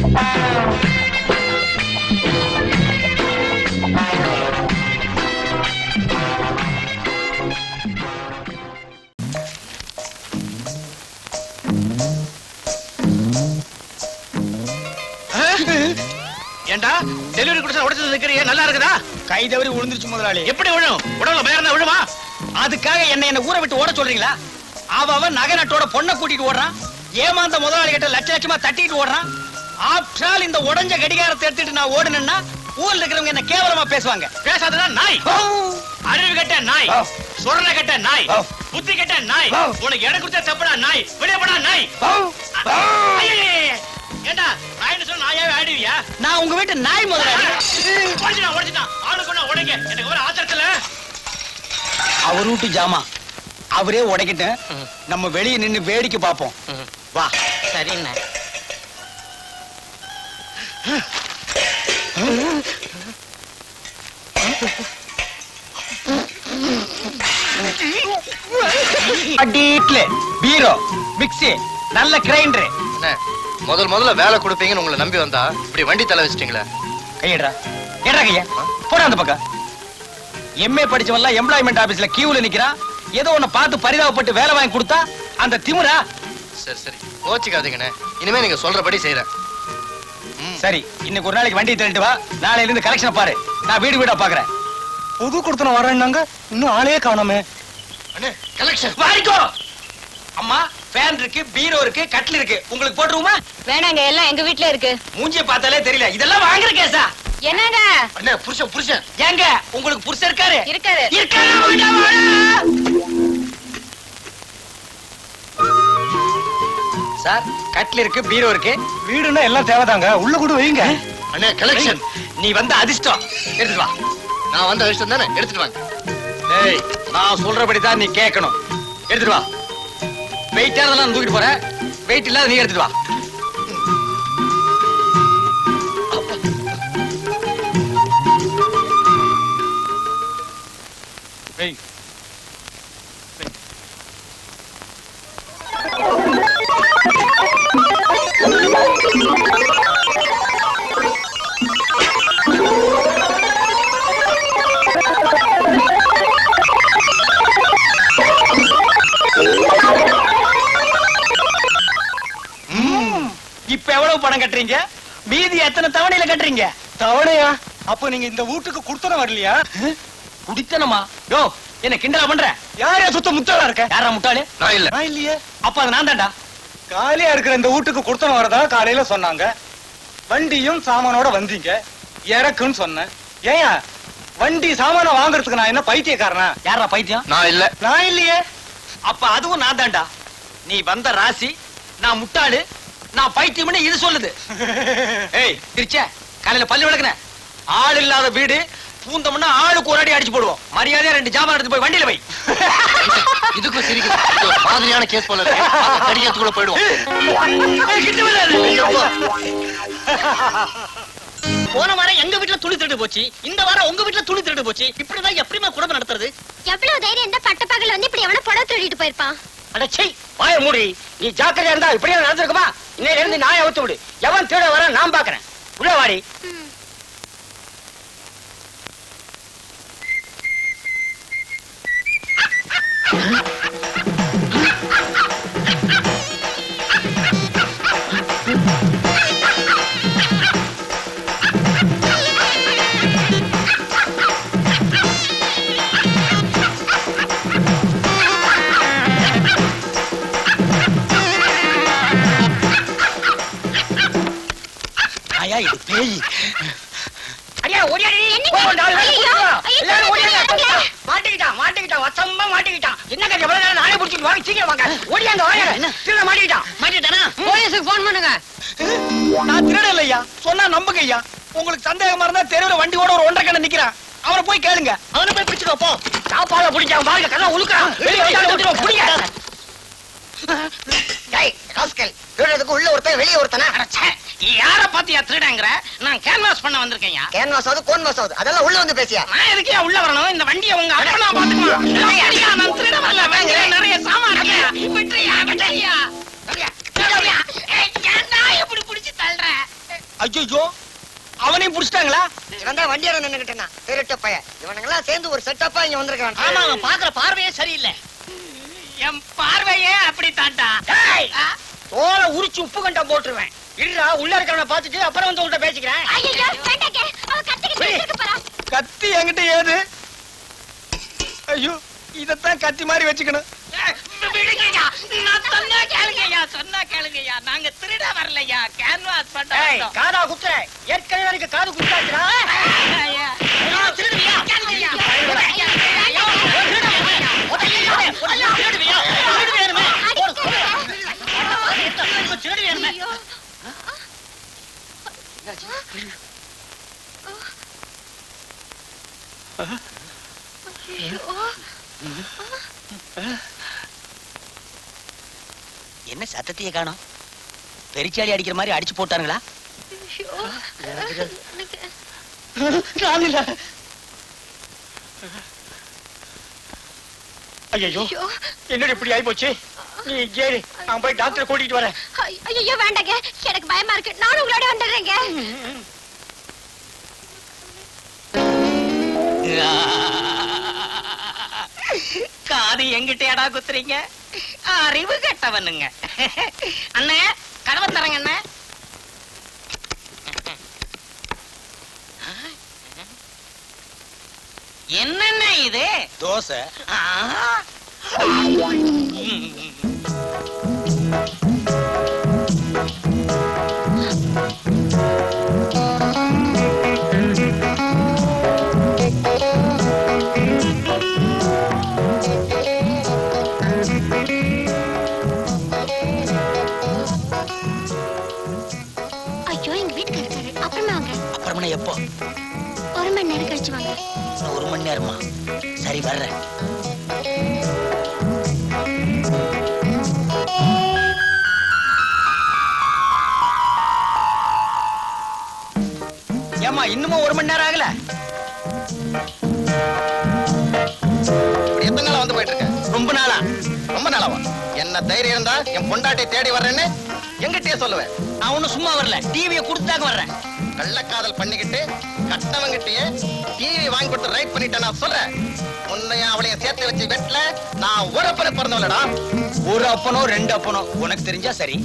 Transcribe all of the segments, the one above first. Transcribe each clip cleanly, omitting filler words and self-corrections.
ஏண்டா டெலிவரி கொடுத்தா உடைச்சு நிக்கிறியே, நல்லா இருக்குதா? கை தவறி விழுந்துருச்சு முதலாளி. எப்படி விழும்? உடம்புல பயர்ந்தா விழுமா? அதுக்காக என்ன ஊரை விட்டு ஓட சொல்றீங்களா? அவன் நகை நட்டோட பொண்ணை கூட்டிட்டு ஓடுறான். ஏமாந்த முதலாளி கிட்ட லட்ச லட்சமா தட்டிட்டு ஓடுறான். ஆப்டால் இந்த உடஞ்ச கடிகாரத்தை எடுத்துட்டு நான் ஓடுனேன்னா ஊர்ல இருக்கிறவங்க என்ன கேவலமா பேசுவாங்க. பேசாதடா நாய், அறிவு கெட்ட நாய், சொரண கெட்ட நாய், புத்தி கெட்ட நாய், உனக்கு எடை கொடுத்தா தப்புடா நாய், வெளியப்படா நாய். ஏண்டா நாய்னு சொன்னா நாயாவே ஆடுவியா? நான் உங்க வீட்டு நாய் முதலாளி. உடைச்சிட்டான் ஆளுக்கு ஒண்ணா உடைங்க. எனக்கு ஒரு ஆத்திரத்துல அவர் வீட்டு ஜாமா அவரே உடைக்கிட்டு நம்ம வெளியே நின்னு வேடிக்கை பார்ப்போம். வா. சரிண்ணா. பீரோ, மிக்ஸி, நல்ல கிரைண்டர். முதல்ல வேலை கொடுப்பீங்கன்னு உங்களை நம்பி வந்தா இப்படி வண்டி தலை வச்சிட்டீங்களே. கையடா ஏடா கைய போடா அந்த பக்கம். எம்ஏ படிச்சவன்லாம் எம்ப்ளாய்மெண்ட் ஆபீஸ்ல கியூல நிக்கிறான். ஏதோ ஒண்ணு பார்த்து பரிதாபப்பட்டு வேலை வாங்கி கொடுத்தா அந்த திமிரா? சரி கோச்சிக்காதீங்கண்ணே, இனிமே நீங்க சொல்றபடி செய்யறேன். சரி, இன்னைக்கு ஒரு நாளைக்கு வண்டியை தள்ளிட்டு வா. நாளையில இருந்து கலெக்ஷன் பாரு. நான் வீடு வீடா பாக்குறேன். புது கொடுத்தன வரேன்னாங்க, இன்னும் ஆளே காணோமே. அண்ணே கலெக்ஷன் வாரிக்கோ. அம்மா ஃபேன் இருக்கு, பீரோ இருக்கு, கட்டில் இருக்கு. உங்களுக்கு போட்டுருவோமா? வேணாங்க, எல்லாம் எங்க வீட்ல இருக்கு. மூஞ்சிய பார்த்தாலே தெரியல இதெல்லாம் வாங்குற கேஸா? என்னங்க? அண்ணே புருஷன் ஏங்க உங்களுக்கு புருஷன் இருக்காரு? இருக்காரு. சார் கட்டில் இருக்கு, பீரோ இருக்கு. வீடுன்னா எல்லாம் தேவைதாங்க, உள்ள கூட வைங்க. அண்ணே கலெக்ஷன். நீ வந்த அதிர்ஷ்டம். எடுத்துட்டு வா. நான் வந்த அதிர்ஷ்டம் தானே, எடுத்துட்டு வாங்க. ஏய், நான் சொல்றபடிதான் நீ கேட்கணும். எடுத்துட்டு வா. வெயிட் ஆனதெல்லாம் தூக்கிட்டு போற, வெயிட் இல்லாத நீ எடுத்துட்டு வா. இப்ப எவ்வளவு பணம் கட்டுறீங்க? மீதி எத்தனை தவணையில கட்டுறீங்க? தவணையா? அப்ப நீங்க இந்த வீட்டுக்கு குடுத்தன வரலையா? குடித்தனமா? யோ, என்ன கிண்டலா பண்ற? யாரே சுத்த முட்டாளா இருக்க? யாரா முட்டாளு? நான் இல்ல. நான் இல்லையே. அப்ப அது நான் தான்டா. காலியா இருக்கிற இந்த வீட்டுக்கு குடுத்தன வரதா காலையில சொன்னாங்க. வண்டியும் சாமானோட வந்தீங்க, இறக்குன்னு சொன்னேன். ஏயா வண்டி சாமான வாங்குறதுக்கு நான் என்ன பைத்தியக்காரனா? யாரா பைத்தியம்? நான் இல்ல. நான் இல்லையே. அப்ப அதுவும் நான் தான்டா. நீ வந்த ராசி, நான் முட்டாளு, நான் பைத்தியம்னு இது சொல்லுது. ஏய் திருச்ச, காலையில பல்லு விளக்குன. ஆள் இல்லாத வீடு, பூந்தம்னா ஆளுக்கு ஒரு அடி அடிச்சு போடுவோம். மரியாதையா 2 ஜாமான் எடுத்து போய் வண்டியில வை. இதுக்கும் சிரிக்குது. மாதிரியான கேஸ் போல இருக்கு. கடியத்துக்குள்ள போயிடுவோம். போன வாரம் எங்க வீட்டுல துணி திருடு போச்சு, இந்த வாரம் உங்க வீட்டுல துணி திருடு போச்சு. இப்படிதான் எப்படிமா குடும்பம் நடத்துறது? எவ்வளவு தைரியம் இந்த பட்ட பகல வந்து இப்படி எவன புடவை திருடிட்டு போயிருப்பான்? அடச்சை வாய மூடி. நீ ஜாக்கிரதையா இருந்தா இப்படியே நடந்திருக்குமா? இன்னையில இருந்து நாயை அவுத்து விடு. எவன் திருட வர நான் பாக்குறேன். உள்ள வாடி. இது பேய். அடியா ஓடியாடி. எல்லாரும் ஓடியாங்க. மாட்டிக்கிட்டான் வசமா மாட்டிக்கிட்டான். என்ன கதை எவ்வளவு நேரம் நானே புடிச்சிட்டு வாங்க, சீக்கிரம் வாங்க. ஓடியாங்க வாங்க. திருட மாட்டிக்கிட்டானா? போலீஸுக்கு போன் பண்ணுங்க. நான் திருட இல்லையா, சொன்னா நம்புங்க ஐயா. உங்களுக்கு சந்தேகமா இருந்தா தெருவுல வண்டி ஓட ஒரு 1.5 கண்ண நிக்கிறான். அவரை போய் கேளுங்க. அவனை போய் பிடிச்சிட்டு போ. சாப்பாட புடிச்சாங்க பாருங்க, கண்ணா உழுக்குறான். வெளிய வந்து புடிங்க. டேய் ராஸ்கல், திருடதுக்கு உள்ள ஒருத்தன் வெளிய ஒருத்தனா? அடச்சே, யார பாத்தியா திருடங்கற? நான் கேன்வாஸ் பண்ண வந்திருக்கேன்யா. கேன்வாஸ் ஆவது கோன்வாஸ் ஆவது அதெல்லாம் உள்ள வந்து பேசியா? நான் எதுக்கே உள்ள வரணும்? இந்த வண்டியை உங்க அப்பனா பாத்துக்குமா? ஐயா நான் திருட வரல, வாங்க நிறைய சாமான் இருக்கு. விட்றியா விட்றியா. ஏய் ஏன்டா இப்படி புடிச்சு தள்ளுற? ஐயோ, அவனையும் புடிச்சிட்டாங்களா? இவன் தான் வண்டியார நின்னுகிட்டா திருட்ட பைய. இவனுங்கெல்லாம் சேர்ந்து ஒரு செட்டப்பா இங்க வந்திருக்கான். ஆமா, அவன் பாக்குற பார்வையே சரியில்லை. என் பார்வையே அப்படி தாண்டா. தோலை உரிச்சு உப்பு கண்டம் போட்டுருவேன். இல்ல உள்ள இருக்கிறவனை பாத்துட்டு அப்புறம் வந்து உங்கள்கிட்ட பேசிக்கிறேன். ஐயோ வேண்டாங்க, அவ கத்திக்கிட்டு இருக்க போறா. கத்தி என்கிட்ட ஏது? ஐயோ, இதத்தான் கத்தி மாதிரி வச்சுக்கணும். விடுங்கய்யா, நான் சொன்னா கேளுங்கய்யா, சொன்னா கேளுங்கய்யா. நாங்க திருட வரலையா, கேன்வாஸ் பண்ண வந்தோம். காதா குத்துற. ஏற்கனவே எனக்கு காது குத்தாச்சுடா. ஐயா, திருடுவியா? கேளுங்கய்யா. என்ன சத்தத்தையே காணோம்? பெரிச்சாளி அடிக்கிற மாதிரி அடிச்சு போட்டானுங்களா? ஐயோ, என்னடி இப்படி ஆயி போச்சு? நீ ஏறி, நான் போய் டாக்டரை கூட்டிட்டு வரேன். ஐயோ வேண்டாங்க, எனக்கு பயமா இருக்கு. நானும் உங்களோட வந்துடுறேங்க. காது எங்கிட்டேடா குத்துறீங்க? அறிவு கெட்டவனுங்க. அண்ணே, கதவை தரங்க அண்ணே. என்னென்ன இது? தோசை. ஐயோ, எங்க வீட்டுக்கு இருக்காரு. அப்புறமா வாங்க. அப்புறமா எப்போ? 1 மணி நேரம் கழிச்சு வாங்க. 1 மணி நேரமா? சரி, வர்றேன். ஏமா, இன்னுமா 1 மணி நேரம் ஆகல? எத்தனை நாளா வந்து போயிட்டு இருக்க? ரொம்ப நாளா. ரொம்ப நாளாவா? என்ன தைரியம் இருந்தா என் பொண்டாட்டி தேடி வர்றேன்னு எங்கிட்டயே சொல்லுவேன். நான் ஒண்ணும் சும்மா வரல, டிவியை கொடுத்தாக்க வர்றேன். கள்ளக்காதல் பண்ணிக்கிட்டு கட்டவங்கிட்டயே டிவி வாங்கி கொடுத்து ரைட் பண்ணிட்டேன் நான் சொல்றேன். உன்னையும் அவளையும் சேர்த்து வச்சு வெட்டல. நான் ஒரு அப்பனை பிறந்தவளடா. ஒரு அப்பனோ 2 அப்பனோ உனக்கு தெரிஞ்சா சரி.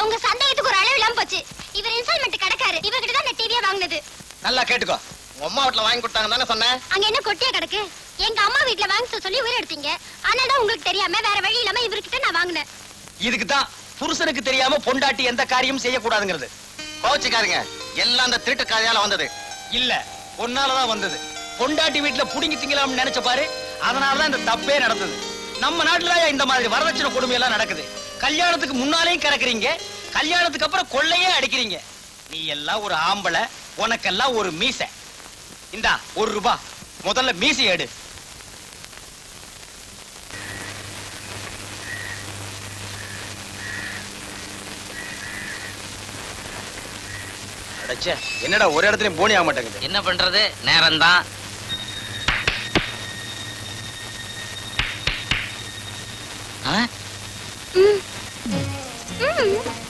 உங்க சந்தேகத்துக்கு ஒரு அளவு இல்லாம போச்சு. இவர் இன்ஸ்டால்மெண்ட் கடைக்காரு. இவர்கிட்ட தான் நான் டிவியே வாங்குனது. நல்லா கேட்டுக்கோ. உன் அம்மா வீட்டுல வாங்கி கொடுத்தாங்க தானே சொன்னேன். அங்க என்ன கொட்டியா கிடக்கு? எங்க அம்மா வீட்டுல வாங்க சொல்லி உயிர் எடுத்தீங்க. ஆனாதான் உங்களுக்கு தெரியாம வேற வழி இல்லாம இவர்கிட்ட நான் வாங்கினேன். இதுக்குதான் புருஷனுக்கு தெரியாம பொண்டாட்டி எந்த காரியம் செய்யக்கூடாதுங்கிறது. கோச்சுக்காதீங்க, எல்லாம் அந்த திருட்டு காதையால வந்தது. இல்ல, பொன்னாலதான் வந்தது. பொண்டாட்டி வீட்டுல புடுங்கி திங்கலாம்னு நினைச்ச பாரு. அதனாலதான் இந்த தப்பே நடந்தது. நம்ம நாட்டுல இந்த மாதிரி வரதட்சணை கொடுமை எல்லாம் நடக்குது. கல்யாணத்துக்கு முன்னாலேயும் கறக்குறீங்க, கல்யாணத்துக்கு அப்புறம் கொள்ளையே அடிக்கிறீங்க. நீ எல்லாம் ஒரு ஆம்பளை, உனக்கெல்லாம் ஒரு மீசை. இந்தா 1 ரூபாய், முதல்ல மீசை எடு. என்னடா ஒரு இடத்துலயும் போனி ஆக மாட்டேங்குது. என்ன பண்றது, நேரம்தான்.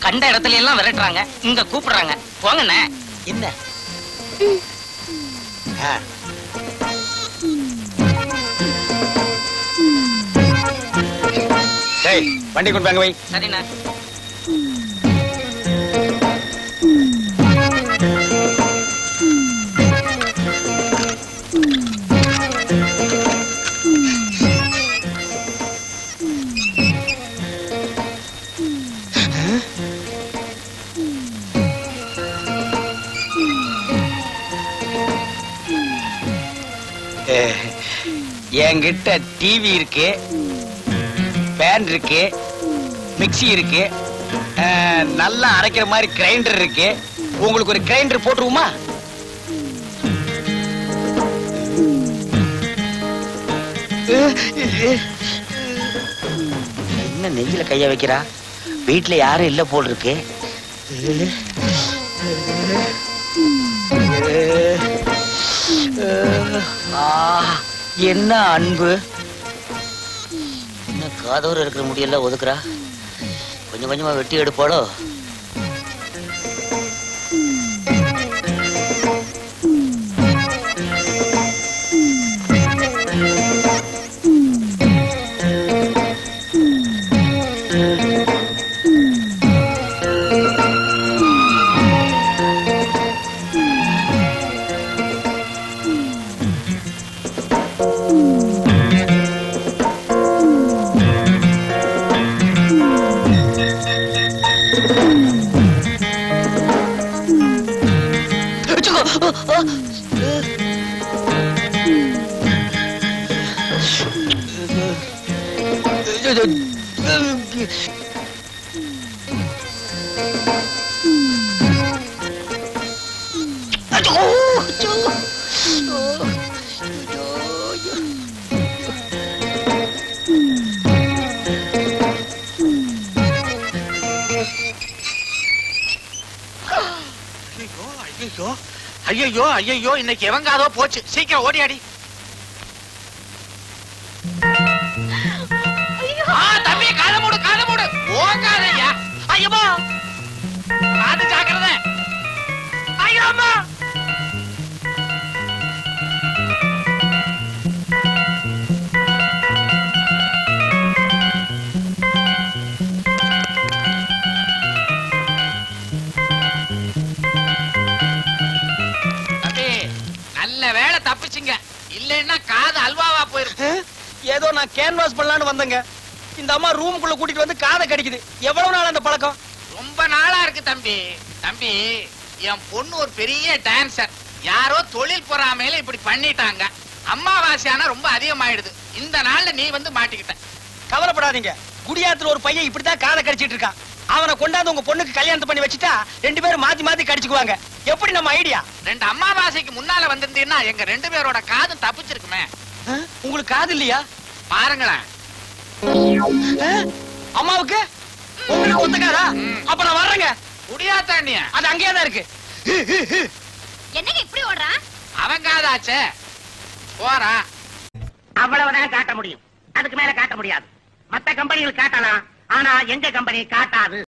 கண்ட இடத்துல எல்லாம் விரட்டுறாங்க, இங்க கூப்பிடுறாங்க. போங்கண்ணே. என்ன? டேய், வண்டி கொண்டு வாங்க வை. சரிண்ணே. என்கிட்ட டிவி இருக்கு, பேன் இருக்கு, மிக்ஸி இருக்கு, நல்லா அரைக்கிற மாதிரி கிரைண்டர் இருக்கு. உங்களுக்கு ஒரு கிரைண்டர் போட்டுருவோமா? என்ன நெஞ்சில கைய வைக்கிறா? வீட்டுல யாரும் இல்ல போல் இருக்கு. என்ன அன்பு! என்ன காதோர இருக்கிற முடியெல்லாம் ஒதுக்குறா? கொஞ்சம் கொஞ்சமா வெட்டி எடுப்பாளோ? ஐயோ ஐயோ, இன்னைக்கு எவங்காதோ போச்சு. சீக்கிரம் ஓடியாடி. தம்பி காத மூடு, காத மூடு. ஓங்காதையா. ஐயோ காது ஜாக்கிரத. ஐயோ அம்மா. வேலை தப்பிச்சுங்க, இல்லன்னா காது அல்வாவா போயிருக்கு. ஏதோ நான் கேன்வாஸ் பண்ணலான்னு வந்தேங்க. இந்த அம்மா ரூமுக்குள்ள கூட்டிட்டு வந்து காதை கடிக்குது. எவ்வளவு நாள் அந்த பழக்கம்? ரொம்ப நாளா இருக்கு தம்பி. தம்பி, என் பொண்ணு ஒரு பெரிய டான்சர். யாரோ தொழில் பொறாமையில இப்படி பண்ணிட்டாங்க. அம்மாவாசையானா ரொம்ப அதிகமாயிடுது. இந்த நாள்ல நீ வந்து மாட்டிக்கிட்ட. கவலைப்படாதீங்க, குடியாத்துல ஒரு பையன் இப்படித்தான் காதை கடிச்சிட்டு இருக்கான். அவனை கொண்டாந்து உங்க பொண்ணுக்கு கல்யாணம் பண்ணி வச்சுட்டா 2 பேரும் மாத்தி மாத்தி கடிச்சுக்குவாங்க. எப்படி நம்ம ஐடியா? 2 அம்மாவாசைக்கு முன்னால வந்திருந்தீங்கன்னா எங்க 2 பேரோட காதும் தப்பிச்சிருக்குமே. உங்களுக்கு காது இல்லையா? பாருங்களேன். அம்மாவுக்கு உங்களுக்கு ஒத்துக்காதா? அப்ப நான் வர்றேங்க. முடியாதாண்டிய அது அங்கேயே தான் இருக்கு. என்னங்க இப்படி ஓடுறான்? அவன் காதாச்சே. போறான். அவ்வளவுதான் காட்ட முடியும், அதுக்கு மேல காட்ட முடியாது. மத்த கம்பெனிகள் காட்டலாம், ஆனா எங்க கம்பெனி காட்டாது.